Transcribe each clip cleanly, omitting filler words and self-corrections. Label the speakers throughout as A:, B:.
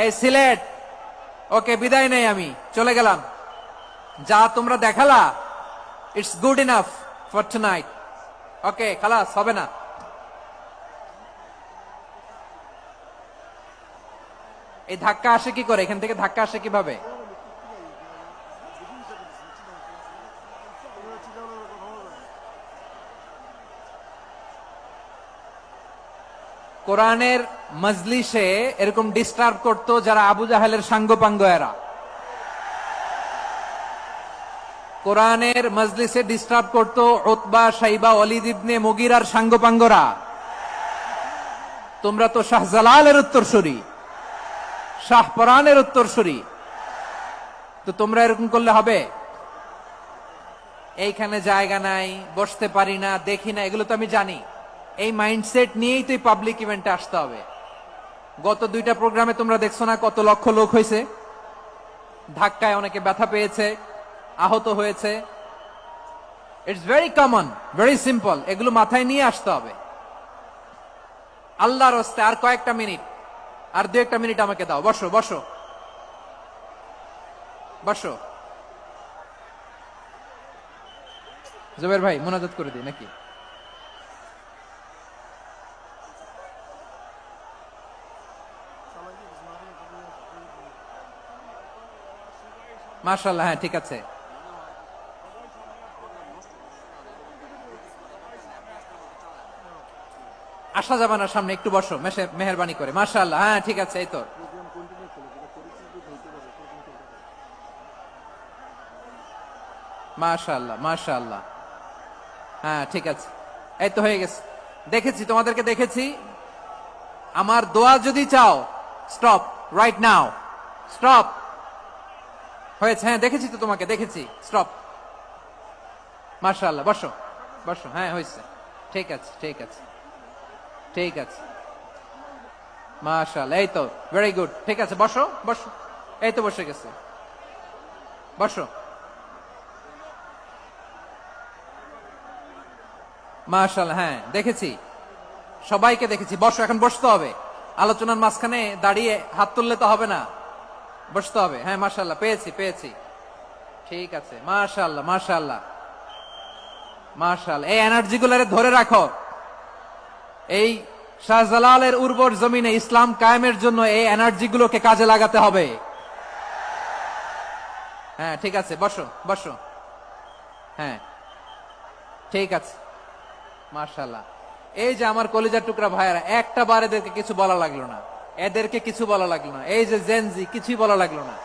A: এই সিলেট, ওকে বিদায় নেই, আমি চলে গেলাম। যা তোমরা দেখালা, it's good enough for tonight. Okay, খালাস, হবে না। এই ধাক্কা আসে কি করে? এখান থেকে ধাক্কা আসে কিভাবে? কোরআনের মজলিসে এরকম ডিস্টার্ব করতো যারা আবু জাহেলের সাঙ্গপাঙ্গ এরা। কোরআনের মজলিসে ডিস্টার্ব করতো উতবা, শাইবা, ওয়ালিদ ইবনে মুগিরার সাঙ্গপাঙ্গরা। তোমরা তো শাহজালালের উত্তরসূরি, শাহপরানের উত্তরসূরি, তো তোমরা এরকম করলে হবে? এইখানে জায়গা নাই, বসতে পারি না, দেখি না, এগুলো তো আমি জানি। এই মাইন্ডসেট নিয়েই তো পাবলিক ইভেন্টে আসতে হবে। গত 2টা প্রোগ্রামে তোমরা দেখছো না কত লক্ষ লোক হয়েছে? ধাক্কায় অনেকে ব্যথা পেয়েছে, আহত হয়েছে। It's very common, very simple. এগুলো মাথায় নিয়ে আসতে হবে। আল্লাহর হস্তে আর কয়েকটা মিনিট, আর 2-1টা মিনিট আমাকে দাও। বসো বসো বসো। জুবের ভাই, মোনাজাত করে দিই নাকি? মাশাআল্লাহ, হ্যাঁ ঠিক আছে। আসা যাবে না সামনে, একটু বসো মেহেরবানি করে। মাশাআল্লাহ, হ্যাঁ ঠিক আছে। এই তো মাশাআল্লাহ, মাশাআল্লাহ, হ্যাঁ ঠিক আছে। এই তো হয়ে গেছে। দেখেছি, তোমাদেরকে দেখেছি। আমার দোয়া যদি চাও, স্টপ রাইট নাও, স্টপ। হয়েছে, হ্যাঁ দেখেছি তো, তোমাকে দেখেছি। স্টপ। মাশাআল্লাহ, বসো বসো। হ্যাঁ হয়েছে, ঠিক আছে ঠিক আছে ঠিক আছে। মাশাআল্লাহ, এই তো ভেরি গুড। ঠিক আছে, বসো বসো। এই তো বসে গেছে, বসো। মাশাআল্লাহ, হ্যাঁ দেখেছি, সবাইকে দেখেছি। বসো, এখন বসতে হবে। আলোচনার মাঝখানে দাঁড়িয়ে হাত তুললে তো হবে না, বসতে হবে। হ্যাঁ মাশাআল্লাহ, পেয়েছি পেয়েছি। ঠিক আছে, মাশাআল্লাহ মাশাআল্লাহ মাশাআল্লাহ। এই এনার্জি গুলারে ধরে রাখো। এই শাহজালালের উর্বর জমিনে ইসলাম কায়েমের জন্য এই এনার্জি গুলোকে কাজে লাগাতে হবে। হ্যাঁ ঠিক আছে, বসো বসো। হ্যাঁ ঠিক আছে, মাশাআল্লাহ। এই যে আমার কলিজার টুকরা ভাইয়েরা, একটা বার এদেরকে কিছু বলা লাগলো না, এদেরকে কিছু বলা লাগলো না। এই যে জেনজি, কিছুই বলা লাগলো না।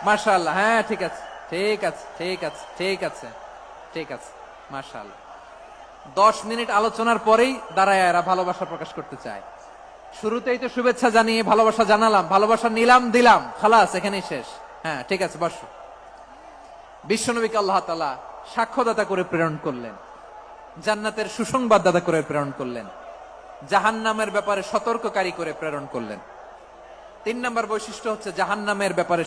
A: মাশাআল্লাহ, হ্যাঁ ঠিক আছে ঠিক আছে ঠিক আছে ঠিক আছে ঠিক আছে। মাশাআল্লাহ। 10 মিনিট আলোচনার পরেই দাঁড়ায় এরা ভালোবাসা প্রকাশ করতে চায়। শুরুতেই তো শুভেচ্ছা জানিয়ে ভালোবাসা জানালাম, ভালোবাসা নিলাম, দিলাম, খালাস, এখানেই শেষ। হ্যাঁ ঠিক আছে, বসো। বিশ্বনবীকে আল্লাহ তাআলা সাক্ষ্যদাতা করে প্রেরণ করলেন, জান্নাতের সুসংবাদদাতা করে প্রেরণ করলেন, জাহান্নামের ব্যাপারে সতর্ককারী করে প্রেরণ করলেন। 3 নম্বর বৈশিষ্ট্য হচ্ছে জাহান্নামের ব্যাপারে